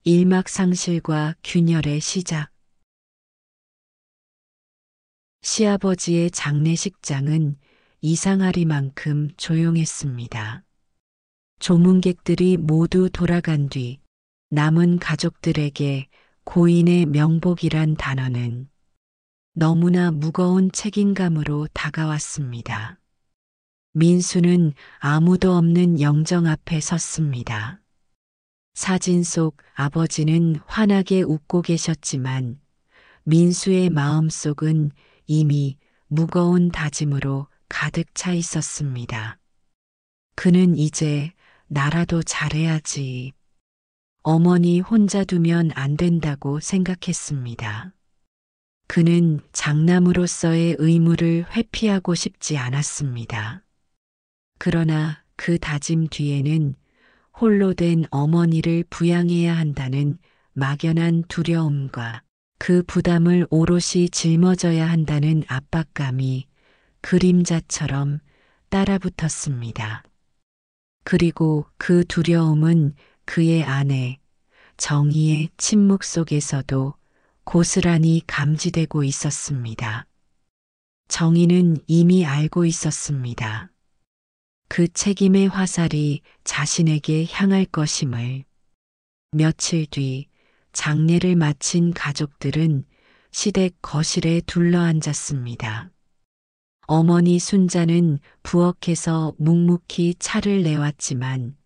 일막상실과 균열의 시작. 시아버지의 장례식장은 이상하리만큼 조용했습니다. 조문객들이 모두 돌아간 뒤 남은 가족들에게 고인의 명복이란 단어는 너무나 무거운 책임감으로 다가왔습니다. 민수는 아무도 없는 영정 앞에 섰습니다. 사진 속 아버지는 환하게 웃고 계셨지만 민수의 마음속은 이미 무거운 다짐으로 가득 차 있었습니다. 그는 이제 나라도 잘해야지. 어머니 혼자 두면 안 된다고 생각했습니다. 그는 장남으로서의 의무를 회피하고 싶지 않았습니다. 그러나 그 다짐 뒤에는 홀로 된 어머니를 부양해야 한다는 막연한 두려움과 그 부담을 오롯이 짊어져야 한다는 압박감이 그림자처럼 따라붙었습니다. 그리고 그 두려움은 그의 아내 정희의 침묵 속에서도 고스란히 감지되고 있었습니다. 정희는 이미 알고 있었습니다. 그 책임의 화살이 자신에게 향할 것임을. 며칠 뒤 장례를 마친 가족들은 시댁 거실에 둘러앉았습니다. 어머니 순자는 부엌에서 묵묵히 차를 내왔지만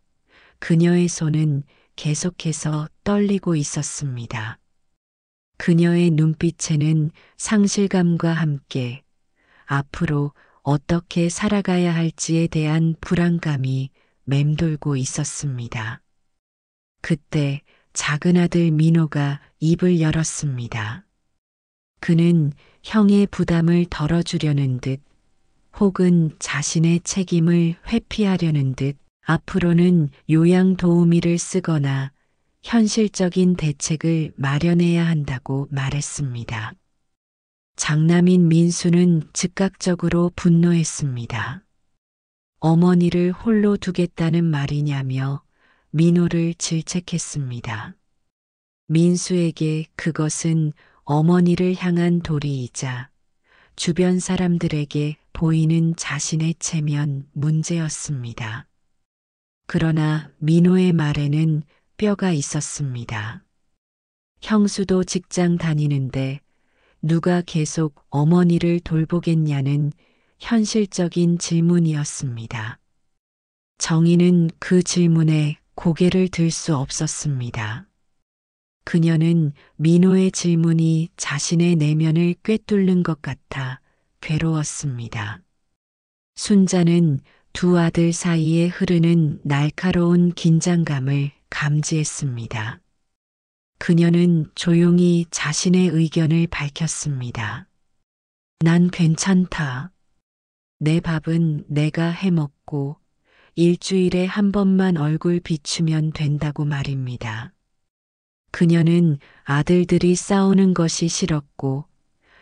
그녀의 손은 계속해서 떨리고 있었습니다. 그녀의 눈빛에는 상실감과 함께 앞으로 어떻게 살아가야 할지에 대한 불안감이 맴돌고 있었습니다. 그때 작은 아들 민호가 입을 열었습니다. 그는 형의 부담을 덜어주려는 듯 혹은 자신의 책임을 회피하려는 듯 앞으로는 요양 도우미를 쓰거나 현실적인 대책을 마련해야 한다고 말했습니다. 장남인 민수는 즉각적으로 분노했습니다. 어머니를 홀로 두겠다는 말이냐며 민호를 질책했습니다. 민수에게 그것은 어머니를 향한 도리이자 주변 사람들에게 보이는 자신의 체면 문제였습니다. 그러나 민호의 말에는 뼈가 있었습니다. 형수도 직장 다니는데 누가 계속 어머니를 돌보겠냐는 현실적인 질문이었습니다. 정희는 그 질문에 고개를 들 수 없었습니다. 그녀는 민호의 질문이 자신의 내면을 꿰뚫는 것 같아 괴로웠습니다. 순자는 두 아들 사이에 흐르는 날카로운 긴장감을 감지했습니다. 그녀는 조용히 자신의 의견을 밝혔습니다. 난 괜찮다. 내 밥은 내가 해먹고 일주일에 한 번만 얼굴 비추면 된다고 말입니다. 그녀는 아들들이 싸우는 것이 싫었고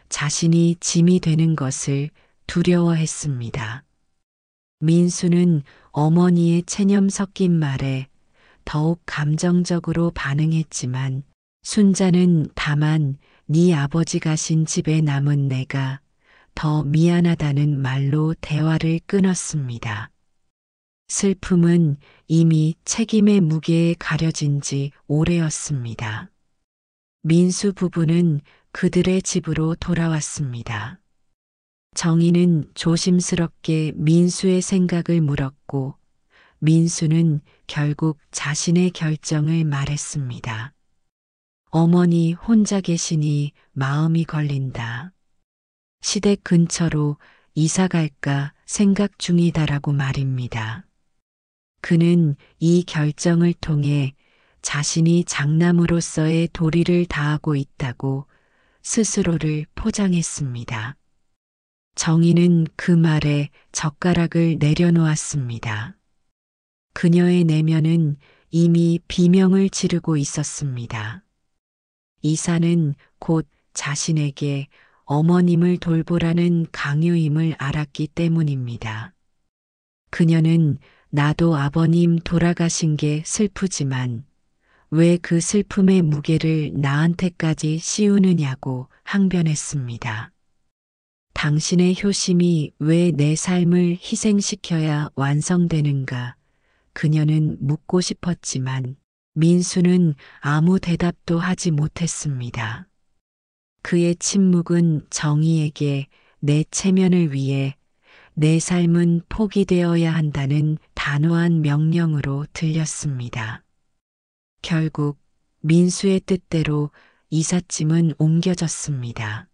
자신이 짐이 되는 것을 두려워했습니다. 민수는 어머니의 체념 섞인 말에 더욱 감정적으로 반응했지만 순자는 다만 네 아버지 가신 집에 남은 내가 더 미안하다는 말로 대화를 끊었습니다. 슬픔은 이미 책임의 무게에 가려진 지 오래였습니다. 민수 부부는 그들의 집으로 돌아왔습니다. 정희는 조심스럽게 민수의 생각을 물었고 민수는 결국 자신의 결정을 말했습니다. 어머니 혼자 계시니 마음이 걸린다. 시댁 근처로 이사 갈까 생각 중이다라고 말입니다. 그는 이 결정을 통해 자신이 장남으로서의 도리를 다하고 있다고 스스로를 포장했습니다. 정희는 그 말에 젓가락을 내려놓았습니다. 그녀의 내면은 이미 비명을 지르고 있었습니다. 이사는 곧 자신에게 어머님을 돌보라는 강요임을 알았기 때문입니다. 그녀는 나도 아버님 돌아가신 게 슬프지만 왜 그 슬픔의 무게를 나한테까지 씌우느냐고 항변했습니다. 당신의 효심이 왜 내 삶을 희생시켜야 완성되는가? 그녀는 묻고 싶었지만 민수는 아무 대답도 하지 못했습니다. 그의 침묵은 정희에게 내 체면을 위해 내 삶은 포기되어야 한다는 단호한 명령으로 들렸습니다. 결국 민수의 뜻대로 이삿짐은 옮겨졌습니다.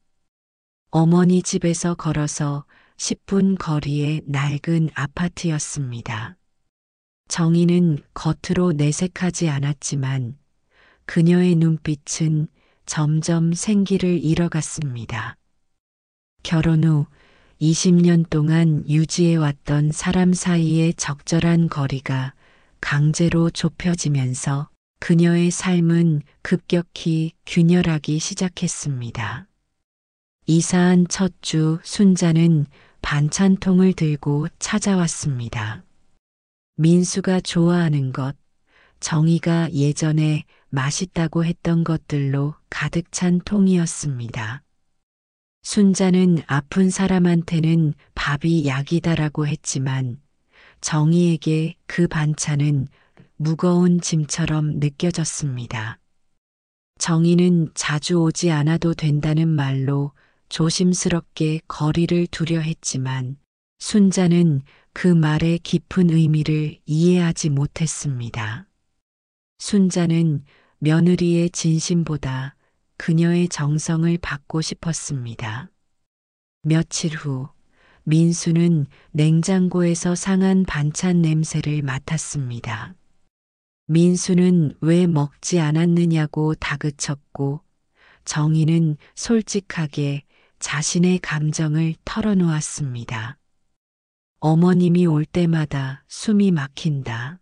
어머니 집에서 걸어서 10분 거리의 낡은 아파트였습니다. 정희는 겉으로 내색하지 않았지만 그녀의 눈빛은 점점 생기를 잃어갔습니다. 결혼 후 20년 동안 유지해왔던 사람 사이의 적절한 거리가 강제로 좁혀지면서 그녀의 삶은 급격히 균열하기 시작했습니다. 이사한 첫 주 순자는 반찬통을 들고 찾아왔습니다. 민수가 좋아하는 것, 정희가 예전에 맛있다고 했던 것들로 가득 찬 통이었습니다. 순자는 아픈 사람한테는 밥이 약이다라고 했지만 정희에게 그 반찬은 무거운 짐처럼 느껴졌습니다. 정희는 자주 오지 않아도 된다는 말로 조심스럽게 거리를 두려 했지만 순자는 그 말의 깊은 의미를 이해하지 못했습니다. 순자는 며느리의 진심보다 그녀의 정성을 받고 싶었습니다. 며칠 후 민수는 냉장고에서 상한 반찬 냄새를 맡았습니다. 민수는 왜 먹지 않았느냐고 다그쳤고 정희는 솔직하게 자신의 감정을 털어놓았습니다. 어머님이 올 때마다 숨이 막힌다.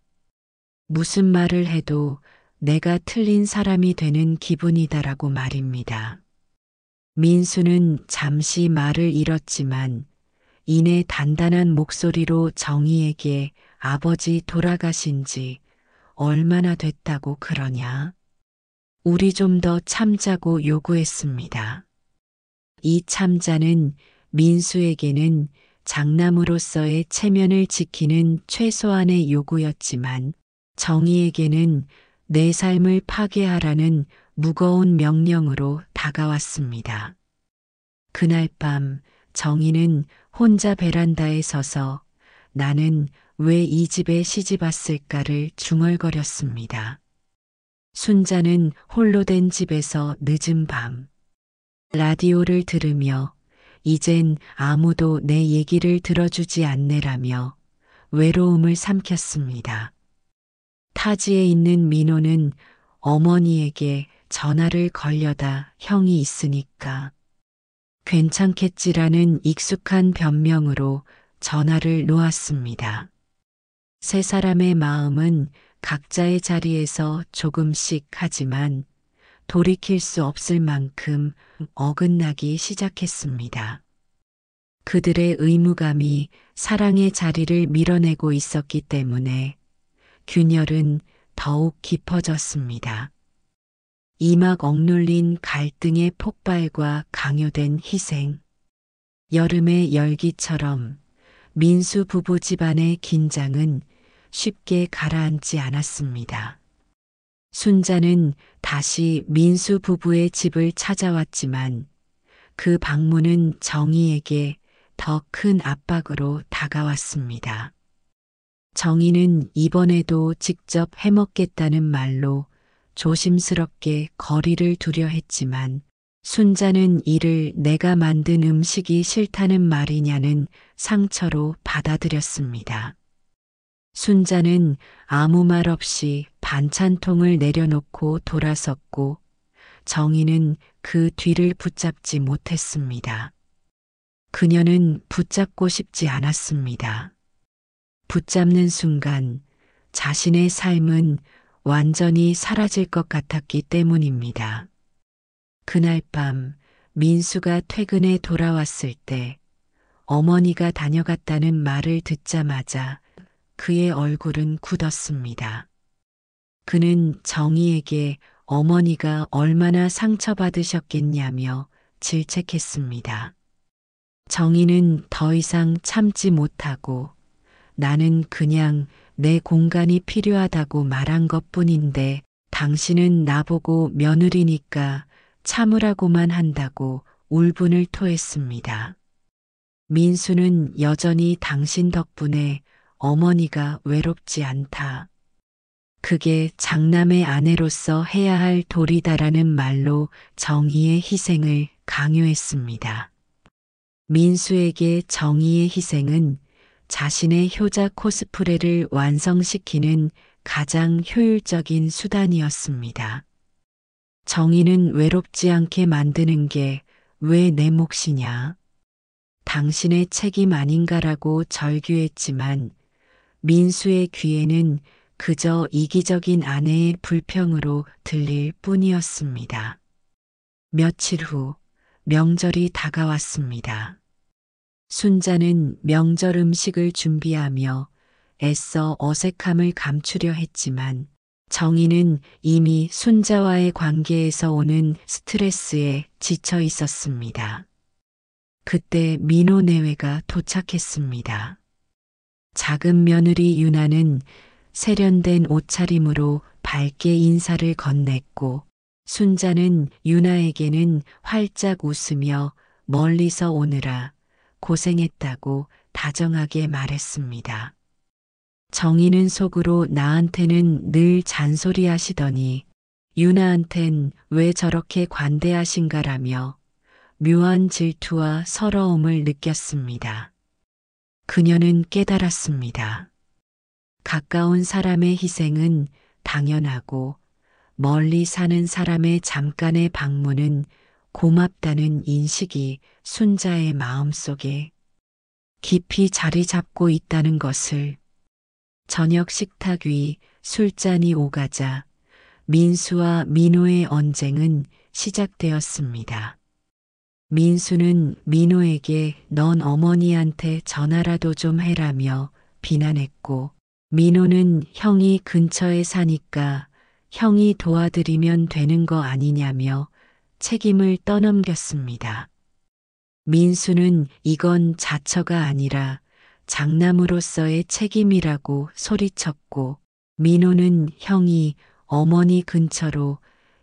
무슨 말을 해도 내가 틀린 사람이 되는 기분이다라고 말입니다. 민수는 잠시 말을 잃었지만 이내 단단한 목소리로 정희에게 아버지 돌아가신 지 얼마나 됐다고 그러냐? 우리 좀 더 참자고 요구했습니다. 이 참자는 민수에게는 장남으로서의 체면을 지키는 최소한의 요구였지만 정희에게는 내 삶을 파괴하라는 무거운 명령으로 다가왔습니다. 그날 밤 정희는 혼자 베란다에 서서 나는 왜 이 집에 시집 왔을까를 중얼거렸습니다. 순자는 홀로 된 집에서 늦은 밤 라디오를 들으며 이젠 아무도 내 얘기를 들어주지 않네라며 외로움을 삼켰습니다. 타지에 있는 민호는 어머니에게 전화를 걸려다 형이 있으니까 괜찮겠지라는 익숙한 변명으로 전화를 놓았습니다. 세 사람의 마음은 각자의 자리에서 조금씩 하지만 돌이킬 수 없을 만큼 어긋나기 시작했습니다. 그들의 의무감이 사랑의 자리를 밀어내고 있었기 때문에 균열은 더욱 깊어졌습니다. 이막 억눌린 갈등의 폭발과 강요된 희생. 여름의 열기처럼 민수 부부 집안의 긴장은 쉽게 가라앉지 않았습니다. 순자는 다시 민수 부부의 집을 찾아왔지만 그 방문은 정희에게 더 큰 압박으로 다가왔습니다. 정희는 이번에도 직접 해먹겠다는 말로 조심스럽게 거리를 두려 했지만 순자는 이를 내가 만든 음식이 싫다는 말이냐는 상처로 받아들였습니다. 순자는 아무 말 없이 반찬통을 내려놓고 돌아섰고 정희는 그 뒤를 붙잡지 못했습니다. 그녀는 붙잡고 싶지 않았습니다. 붙잡는 순간 자신의 삶은 완전히 사라질 것 같았기 때문입니다. 그날 밤 민수가 퇴근해 돌아왔을 때 어머니가 다녀갔다는 말을 듣자마자 그의 얼굴은 굳었습니다. 그는 정희에게 어머니가 얼마나 상처받으셨겠냐며 질책했습니다. 정희는 더 이상 참지 못하고 나는 그냥 내 공간이 필요하다고 말한 것뿐인데 당신은 나보고 며느리니까 참으라고만 한다고 울분을 토했습니다. 민수는 여전히 당신 덕분에 어머니가 외롭지 않다. 그게 장남의 아내로서 해야 할 도리다라는 말로 정의의 희생을 강요했습니다. 민수에게 정의의 희생은 자신의 효자 코스프레를 완성시키는 가장 효율적인 수단이었습니다. 정의는 외롭지 않게 만드는 게 왜 내 몫이냐? 당신의 책임 아닌가라고 절규했지만 민수의 귀에는 그저 이기적인 아내의 불평으로 들릴 뿐이었습니다. 며칠 후 명절이 다가왔습니다. 순자는 명절 음식을 준비하며 애써 어색함을 감추려 했지만 정희는 이미 순자와의 관계에서 오는 스트레스에 지쳐 있었습니다. 그때 민호 내외가 도착했습니다. 작은 며느리 유나는 세련된 옷차림으로 밝게 인사를 건넸고 순자는 유나에게는 활짝 웃으며 멀리서 오느라 고생했다고 다정하게 말했습니다. 정희는 속으로 나한테는 늘 잔소리하시더니 유나한텐 왜 저렇게 관대하신가라며 묘한 질투와 서러움을 느꼈습니다. 그녀는 깨달았습니다. 가까운 사람의 희생은 당연하고 멀리 사는 사람의 잠깐의 방문은 고맙다는 인식이 순자의 마음속에 깊이 자리 잡고 있다는 것을. 저녁 식탁 위 술잔이 오가자 민수와 민호의 언쟁은 시작되었습니다. 민수는 민호에게 넌 어머니한테 전화라도 좀 해라며 비난했고 민호는 형이 근처에 사니까 형이 도와드리면 되는 거 아니냐며 책임을 떠넘겼습니다. 민수는 이건 자처가 아니라 장남으로서의 책임이라고 소리쳤고 민호는 형이 어머니 근처로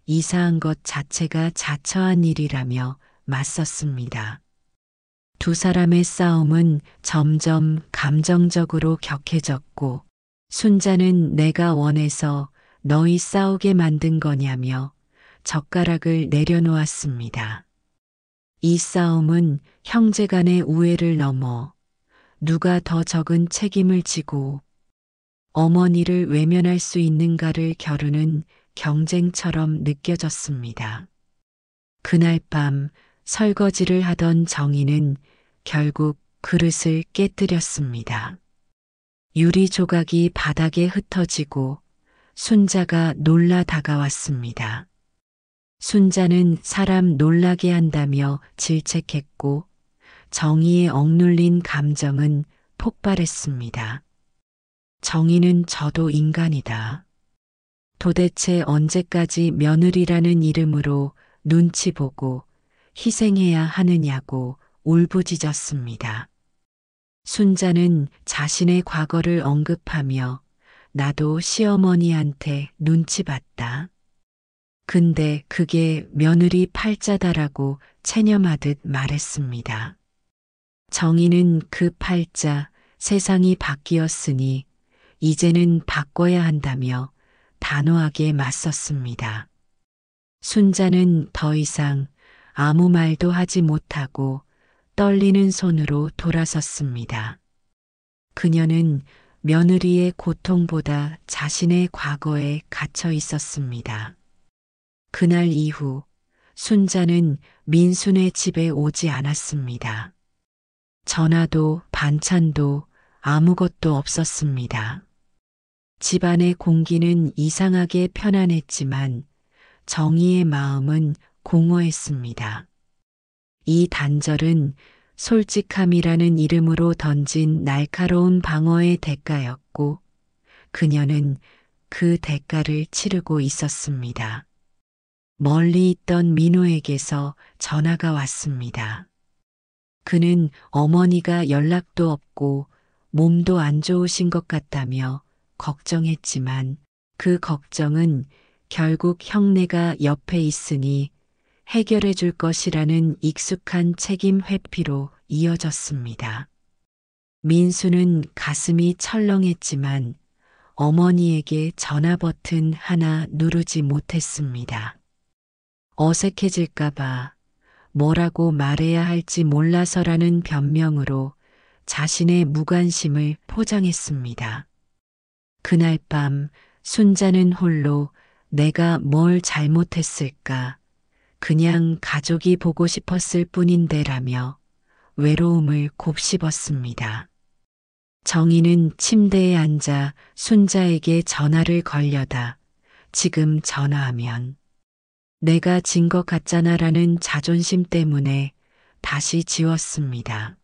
이사한 것 자체가 자처한 일이라며 맞섰습니다. 두 사람의 싸움은 점점 감정적으로 격해졌고 순자는 내가 원해서 너희 싸우게 만든 거냐며 젓가락을 내려놓았습니다. 이 싸움은 형제간의 우애를 넘어 누가 더 적은 책임을 지고 어머니를 외면할 수 있는가를 겨루는 경쟁처럼 느껴졌습니다. 그날 밤 설거지를 하던 정희는 결국 그릇을 깨뜨렸습니다. 유리 조각이 바닥에 흩어지고 순자가 놀라 다가왔습니다. 순자는 사람 놀라게 한다며 질책했고 정희의 억눌린 감정은 폭발했습니다. 정희는 저도 인간이다. 도대체 언제까지 며느리라는 이름으로 눈치 보고 희생해야 하느냐고 울부짖었습니다. 순자는 자신의 과거를 언급하며 나도 시어머니한테 눈치 봤다. 근데 그게 며느리 팔자다라고 체념하듯 말했습니다. 정희는 그 팔자 세상이 바뀌었으니 이제는 바꿔야 한다며 단호하게 맞섰습니다. 순자는 더 이상 아무 말도 하지 못하고 떨리는 손으로 돌아섰습니다. 그녀는 며느리의 고통보다 자신의 과거에 갇혀 있었습니다. 그날 이후 순자는 민순의 집에 오지 않았습니다. 전화도 반찬도 아무것도 없었습니다. 집안의 공기는 이상하게 편안했지만 정희의 마음은 공허했습니다. 이 단절은 솔직함이라는 이름으로 던진 날카로운 방어의 대가였고 그녀는 그 대가를 치르고 있었습니다. 멀리 있던 민호에게서 전화가 왔습니다. 그는 어머니가 연락도 없고 몸도 안 좋으신 것 같다며 걱정했지만 그 걱정은 결국 형네가 옆에 있으니 해결해 줄 것이라는 익숙한 책임 회피로 이어졌습니다. 민수는 가슴이 철렁했지만 어머니에게 전화 버튼 하나 누르지 못했습니다. 어색해질까봐 뭐라고 말해야 할지 몰라서라는 변명으로 자신의 무관심을 포장했습니다. 그날 밤 순자는 홀로 내가 뭘 잘못했을까, 그냥 가족이 보고 싶었을 뿐인데라며 외로움을 곱씹었습니다. 정희는 침대에 앉아 순자에게 전화를 걸려다 지금 전화하면 내가 진 것 같잖아라는 자존심 때문에 다시 지웠습니다.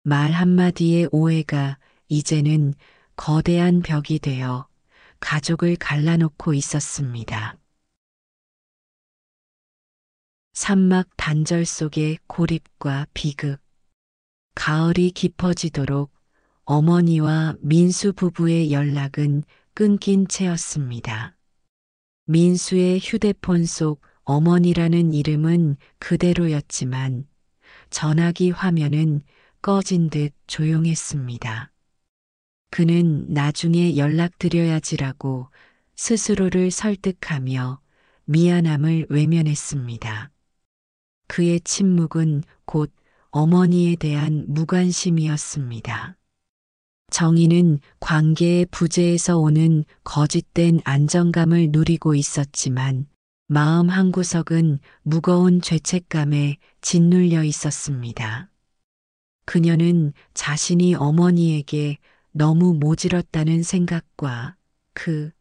말 한마디의 오해가 이제는 거대한 벽이 되어 가족을 갈라놓고 있었습니다. 산막 단절 속의 고립과 비극. 가을이 깊어지도록 어머니와 민수 부부의 연락은 끊긴 채였습니다. 민수의 휴대폰 속 어머니라는 이름은 그대로였지만 전화기 화면은 꺼진 듯 조용했습니다. 그는 나중에 연락드려야지라고 스스로를 설득하며 미안함을 외면했습니다. 그의 침묵은 곧 어머니에 대한 무관심이었습니다. 정희는 관계의 부재에서 오는 거짓된 안정감을 누리고 있었지만 마음 한구석은 무거운 죄책감에 짓눌려 있었습니다. 그녀는 자신이 어머니에게 너무 모질었다는 생각과 그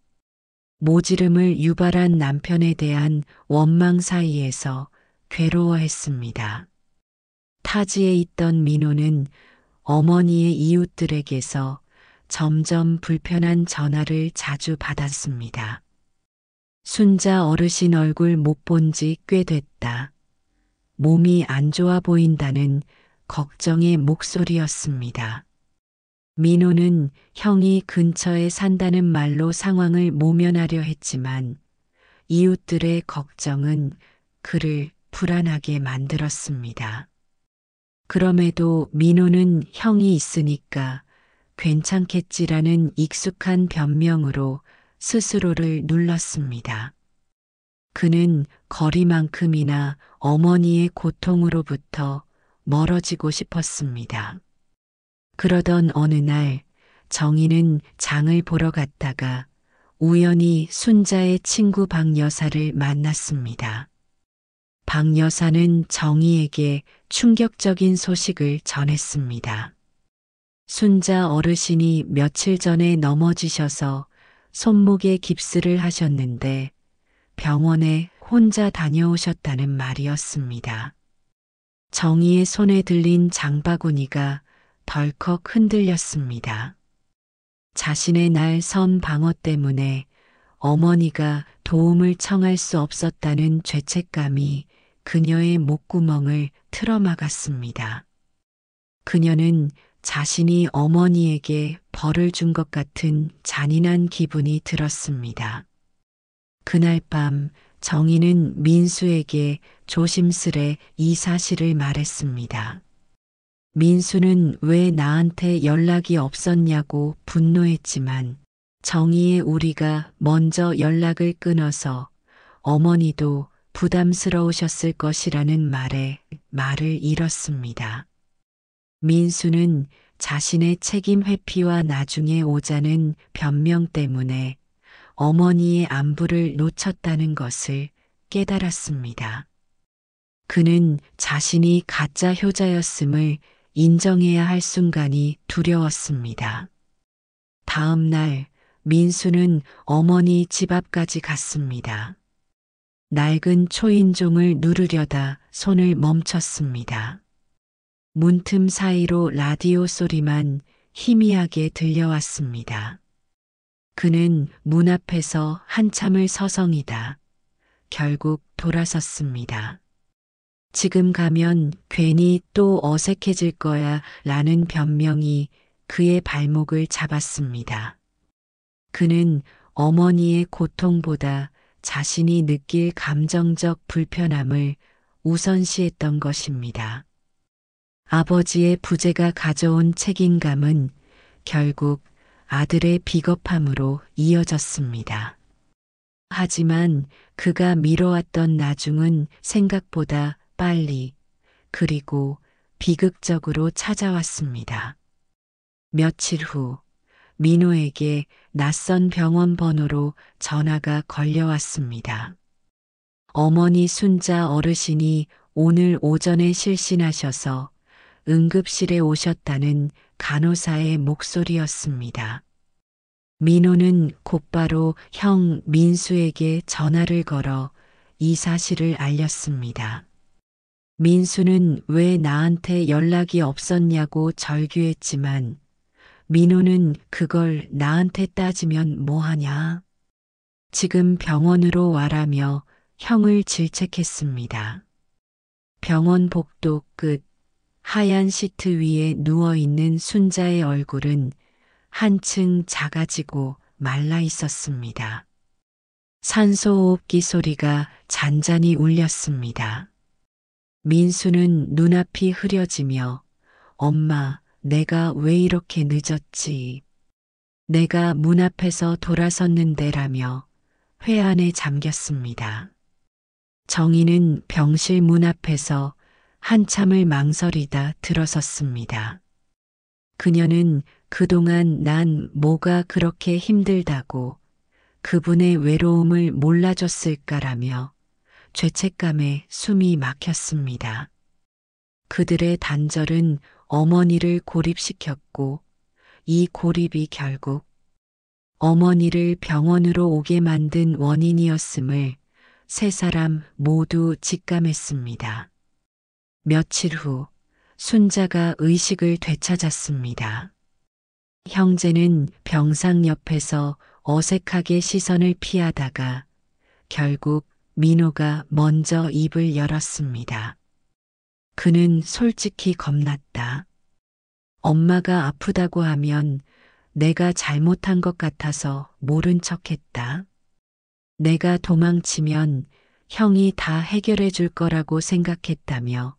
모지름을 유발한 남편에 대한 원망 사이에서 괴로워했습니다. 타지에 있던 민호는 어머니의 이웃들에게서 점점 불편한 전화를 자주 받았습니다. 순자 어르신 얼굴 못 본 지 꽤 됐다. 몸이 안 좋아 보인다는 걱정의 목소리였습니다. 민호는 형이 근처에 산다는 말로 상황을 모면하려 했지만 이웃들의 걱정은 그를 불안하게 만들었습니다. 그럼에도 민호는 형이 있으니까 괜찮겠지라는 익숙한 변명으로 스스로를 눌렀습니다. 그는 거리만큼이나 어머니의 고통으로부터 멀어지고 싶었습니다. 그러던 어느 날 정희는 장을 보러 갔다가 우연히 순자의 친구 박 여사를 만났습니다. 박 여사는 정희에게 충격적인 소식을 전했습니다. 순자 어르신이 며칠 전에 넘어지셔서 손목에 깁스를 하셨는데 병원에 혼자 다녀오셨다는 말이었습니다. 정희의 손에 들린 장바구니가 덜컥 흔들렸습니다. 자신의 날 선 방어 때문에 어머니가 도움을 청할 수 없었다는 죄책감이 그녀의 목구멍을 틀어막았습니다. 그녀는 자신이 어머니에게 벌을 준 것 같은 잔인한 기분이 들었습니다. 그날 밤 정희는 민수에게 조심스레 이 사실을 말했습니다. 민수는 왜 나한테 연락이 없었냐고 분노했지만 정희의 우리가 먼저 연락을 끊어서 어머니도 부담스러우셨을 것이라는 말에 말을 잃었습니다. 민수는 자신의 책임 회피와 나중에 오자는 변명 때문에 어머니의 안부를 놓쳤다는 것을 깨달았습니다. 그는 자신이 가짜 효자였음을 인정해야 할 순간이 두려웠습니다. 다음 날 민수는 어머니 집 앞까지 갔습니다. 낡은 초인종을 누르려다 손을 멈췄습니다. 문틈 사이로 라디오 소리만 희미하게 들려왔습니다. 그는 문 앞에서 한참을 서성이다 결국 돌아섰습니다. 지금 가면 괜히 또 어색해질 거야 라는 변명이 그의 발목을 잡았습니다. 그는 어머니의 고통보다 자신이 느낄 감정적 불편함을 우선시했던 것입니다. 아버지의 부재가 가져온 책임감은 결국 아들의 비겁함으로 이어졌습니다. 하지만 그가 미뤄왔던 나중은 생각보다 빨리 그리고 비극적으로 찾아왔습니다. 며칠 후 민호에게 낯선 병원 번호로 전화가 걸려왔습니다. 어머니 순자 어르신이 오늘 오전에 실신하셔서 응급실에 오셨다는 간호사의 목소리였습니다. 민호는 곧바로 형 민수에게 전화를 걸어 이 사실을 알렸습니다. 민수는 왜 나한테 연락이 없었냐고 절규했지만 민호는 그걸 나한테 따지면 뭐하냐. 지금 병원으로 와라며 형을 질책했습니다. 병원 복도 끝 하얀 시트 위에 누워있는 순자의 얼굴은 한층 작아지고 말라 있었습니다. 산소호흡기 소리가 잔잔히 울렸습니다. 민수는 눈앞이 흐려지며 엄마, 내가 왜 이렇게 늦었지? 내가 문 앞에서 돌아섰는데라며 회한에 잠겼습니다. 정희는 병실 문 앞에서 한참을 망설이다 들어섰습니다. 그녀는 그동안 난 뭐가 그렇게 힘들다고 그분의 외로움을 몰라줬을까라며 죄책감에 숨이 막혔습니다. 그들의 단절은 어머니를 고립시켰고 이 고립이 결국 어머니를 병원으로 오게 만든 원인이었음을 세 사람 모두 직감했습니다. 며칠 후 순자가 의식을 되찾았습니다. 형제는 병상 옆에서 어색하게 시선을 피하다가 결국 민호가 먼저 입을 열었습니다. 그는 솔직히 겁났다. 엄마가 아프다고 하면 내가 잘못한 것 같아서 모른 척했다. 내가 도망치면 형이 다 해결해 줄 거라고 생각했다며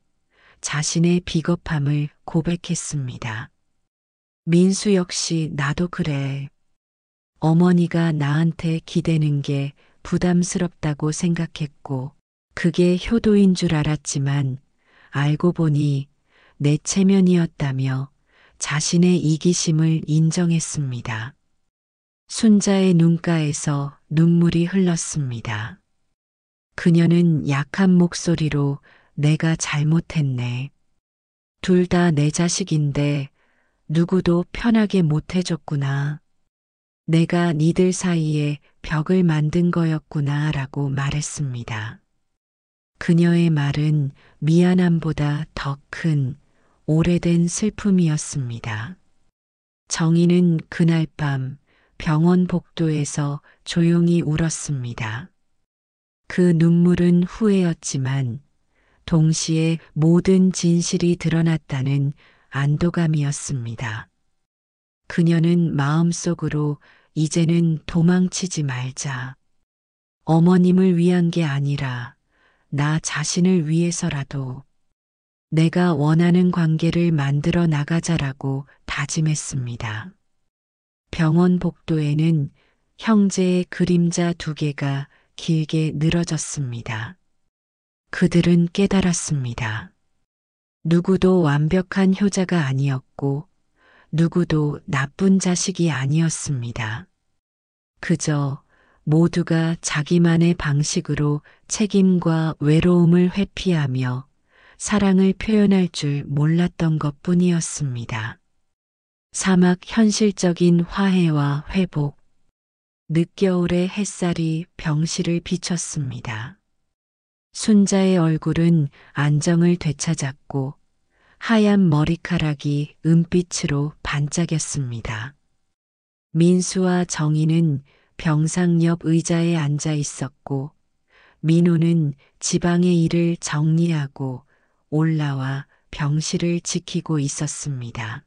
자신의 비겁함을 고백했습니다. 민수 역시 나도 그래. 어머니가 나한테 기대는 게 부담스럽다고 생각했고 그게 효도인 줄 알았지만 알고 보니 내 체면이었다며 자신의 이기심을 인정했습니다. 순자의 눈가에서 눈물이 흘렀습니다. 그녀는 약한 목소리로 내가 잘못했네. 둘 다 내 자식인데 누구도 편하게 못 해줬구나. 내가 니들 사이에 벽을 만든 거였구나 라고 말했습니다. 그녀의 말은 미안함보다 더 큰 오래된 슬픔이었습니다. 정희는 그날 밤 병원 복도에서 조용히 울었습니다. 그 눈물은 후회였지만 동시에 모든 진실이 드러났다는 안도감이었습니다. 그녀는 마음속으로 이제는 도망치지 말자. 어머님을 위한 게 아니라 나 자신을 위해서라도 내가 원하는 관계를 만들어 나가자라고 다짐했습니다. 병원 복도에는 형제의 그림자 두 개가 길게 늘어졌습니다. 그들은 깨달았습니다. 누구도 완벽한 효자가 아니었고 누구도 나쁜 자식이 아니었습니다. 그저 모두가 자기만의 방식으로 책임과 외로움을 회피하며 사랑을 표현할 줄 몰랐던 것뿐이었습니다. 사막 현실적인 화해와 회복. 늦겨울의 햇살이 병실을 비췄습니다. 순자의 얼굴은 안정을 되찾았고 하얀 머리카락이 은빛으로 반짝였습니다. 민수와 정희는 병상 옆 의자에 앉아 있었고 민호는 지방의 일을 정리하고 올라와 병실을 지키고 있었습니다.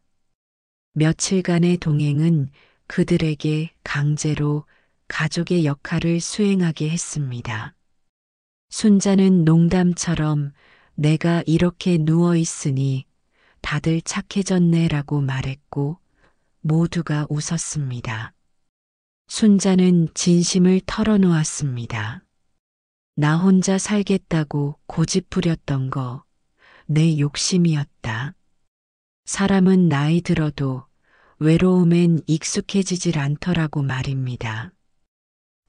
며칠간의 동행은 그들에게 강제로 가족의 역할을 수행하게 했습니다. 순자는 농담처럼 내가 이렇게 누워 있으니 다들 착해졌네라고 말했고 모두가 웃었습니다. 순자는 진심을 털어놓았습니다. 나 혼자 살겠다고 고집부렸던 거 내 욕심이었다. 사람은 나이 들어도 외로움엔 익숙해지질 않더라고 말입니다.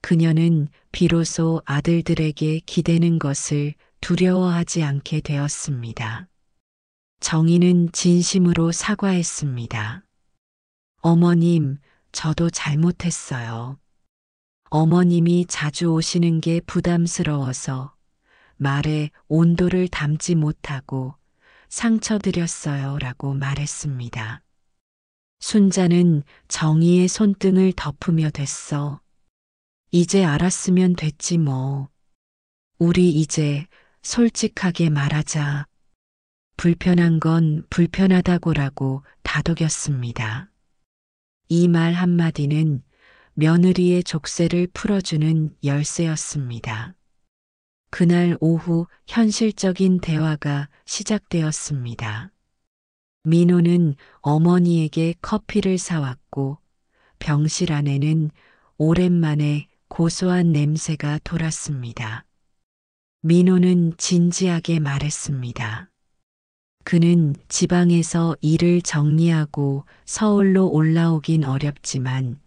그녀는 비로소 아들들에게 기대는 것을 두려워하지 않게 되었습니다. 정희는 진심으로 사과했습니다. 어머님, 저도 잘못했어요. 어머님이 자주 오시는 게 부담스러워서 말에 온도를 담지 못하고 상처드렸어요 라고 말했습니다. 순자는 정희의 손등을 덮으며 됐어. 이제 알았으면 됐지 뭐. 우리 이제 솔직하게 말하자. 불편한 건 불편하다고라고 다독였습니다. 이 말 한마디는 며느리의 족쇄를 풀어주는 열쇠였습니다. 그날 오후 현실적인 대화가 시작되었습니다. 민호는 어머니에게 커피를 사왔고 병실 안에는 오랜만에 고소한 냄새가 돌았습니다. 민호는 진지하게 말했습니다. 그는 지방에서 일을 정리하고 서울로 올라오긴 어렵지만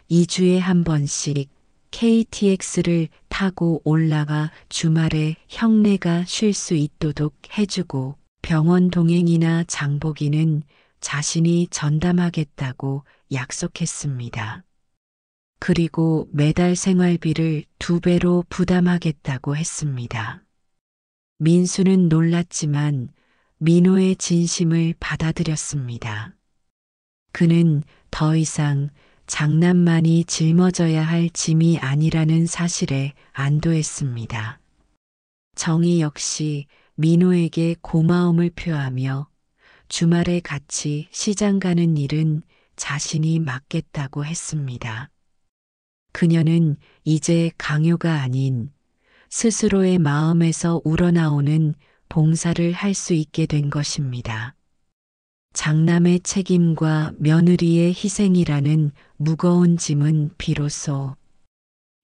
2주에 한 번씩 KTX를 타고 올라가 주말에 형네가 쉴 수 있도록 해주고 병원 동행이나 장보기는 자신이 전담하겠다고 약속했습니다. 그리고 매달 생활비를 2배로 부담하겠다고 했습니다. 민수는 놀랐지만 민호의 진심을 받아들였습니다. 그는 더 이상 장남만이 짊어져야 할 짐이 아니라는 사실에 안도했습니다. 정희 역시 민호에게 고마움을 표하며 주말에 같이 시장 가는 일은 자신이 맡겠다고 했습니다. 그녀는 이제 강요가 아닌 스스로의 마음에서 우러나오는 봉사를 할 수 있게 된 것입니다. 장남의 책임과 며느리의 희생이라는 무거운 짐은 비로소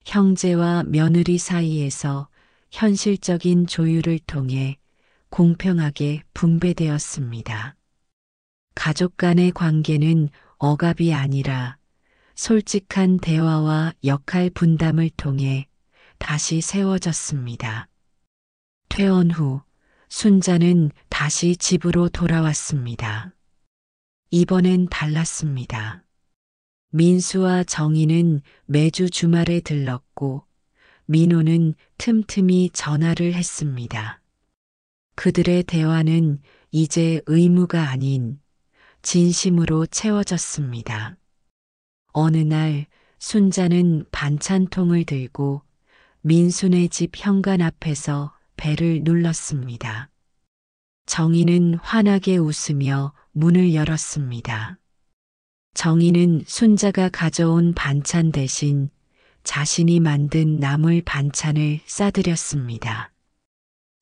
형제와 며느리 사이에서 현실적인 조율을 통해 공평하게 분배되었습니다. 가족 간의 관계는 억압이 아니라 솔직한 대화와 역할 분담을 통해 다시 세워졌습니다. 퇴원 후 순자는 다시 집으로 돌아왔습니다. 이번엔 달랐습니다. 민수와 정희는 매주 주말에 들렀고 민호는 틈틈이 전화를 했습니다. 그들의 대화는 이제 의무가 아닌 진심으로 채워졌습니다. 어느 날 순자는 반찬통을 들고 민수네 집 현관 앞에서 벨을 눌렀습니다. 정희는 환하게 웃으며 문을 열었습니다. 정희는 순자가 가져온 반찬 대신 자신이 만든 나물 반찬을 싸드렸습니다.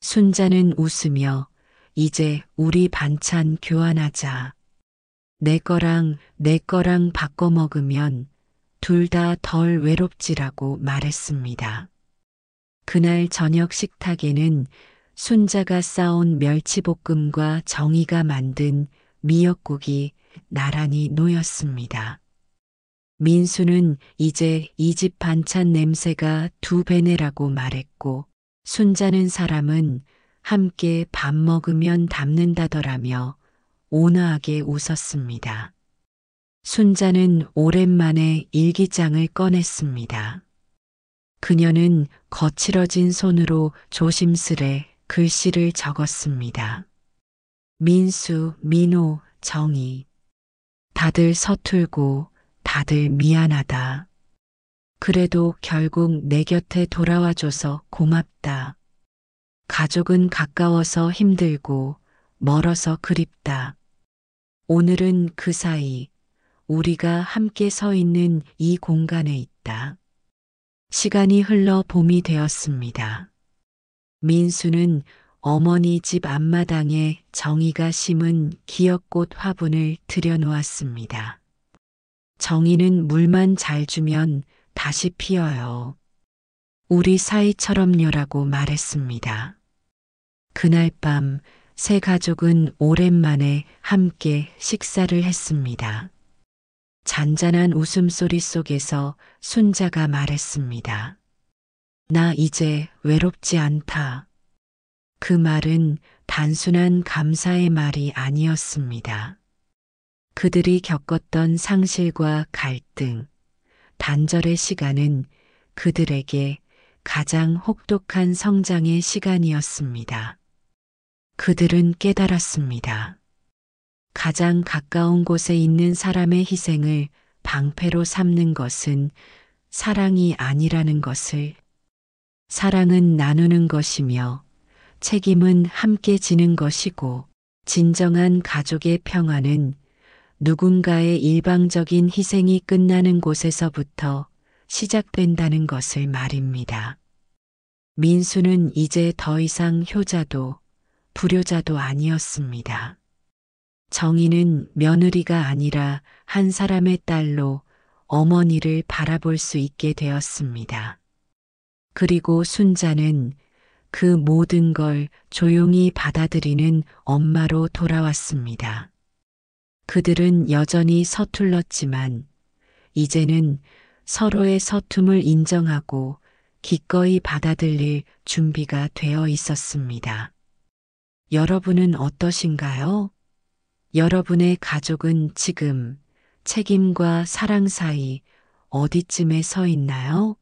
순자는 웃으며 이제 우리 반찬 교환하자. 내 거랑 바꿔 먹으면 둘 다 덜 외롭지라고 말했습니다. 그날 저녁 식탁에는 순자가 싸온 멸치볶음과 정희가 만든 미역국이 나란히 놓였습니다. 민수는 이제 이 집 반찬 냄새가 2배네라고 말했고 순자는 사람은 함께 밥 먹으면 닮는다더라며 온화하게 웃었습니다. 순자는 오랜만에 일기장을 꺼냈습니다. 그녀는 거칠어진 손으로 조심스레 글씨를 적었습니다. 민수, 민호, 정희. 다들 서툴고 다들 미안하다. 그래도 결국 내 곁에 돌아와줘서 고맙다. 가족은 가까워서 힘들고 멀어서 그립다. 오늘은 그 사이 우리가 함께 서 있는 이 공간에 있다. 시간이 흘러 봄이 되었습니다. 민수는 어머니 집 앞마당에 정희가 심은 기억꽃 화분을 들여놓았습니다. 정희는 물만 잘 주면 다시 피어요. 우리 사이처럼요라고 말했습니다. 그날 밤 세 가족은 오랜만에 함께 식사를 했습니다. 잔잔한 웃음소리 속에서 순자가 말했습니다. 나 이제 외롭지 않다. 그 말은 단순한 감사의 말이 아니었습니다. 그들이 겪었던 상실과 갈등, 단절의 시간은 그들에게 가장 혹독한 성장의 시간이었습니다. 그들은 깨달았습니다. 가장 가까운 곳에 있는 사람의 희생을 방패로 삼는 것은 사랑이 아니라는 것을, 사랑은 나누는 것이며 책임은 함께 지는 것이고 진정한 가족의 평화는 누군가의 일방적인 희생이 끝나는 곳에서부터 시작된다는 것을 말입니다. 민수는 이제 더 이상 효자도 불효자도 아니었습니다. 정희는 며느리가 아니라 한 사람의 딸로 어머니를 바라볼 수 있게 되었습니다. 그리고 순자는 그 모든 걸 조용히 받아들이는 엄마로 돌아왔습니다. 그들은 여전히 서툴렀지만 이제는 서로의 서툼을 인정하고 기꺼이 받아들일 준비가 되어 있었습니다. 여러분은 어떠신가요? 여러분의 가족은 지금 책임과 사랑 사이 어디쯤에 서 있나요?